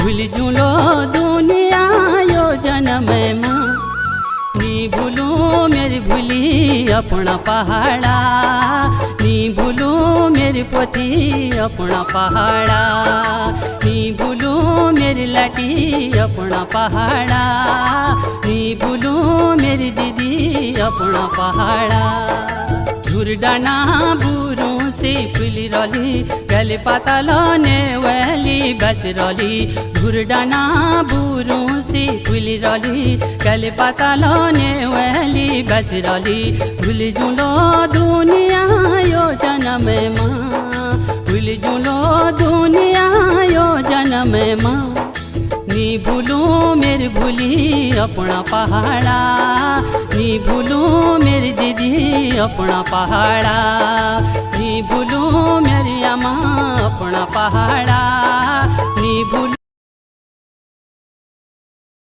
भूल जुलो दुनिया यो जन्म माँ नी भूलू मेरी भूली अपना पहाड़ा नी भूलू मेरी पोती अपना पहाड़ा नी भूलू मेरी लाटी अपना पहाड़ा नी भूलू मेरी दीदी अपना पहाड़ा झुरडाना बुरू से फुली रली गले पाताल नेवली बस रली झुरडाना बुरू से फुली रली गले पाताल नेवली बस रली भूल जुलो दुनिया यो जन्म माँ भूल जुलो दुनिया यो जन्म माँ नी भूलू मेरी भूली अपना पहाड़ा नी भूलू मेरी दीदी अपना पहाड़ा नी भूलू मेरी अम्मा अपना पहाड़ा नी भूलू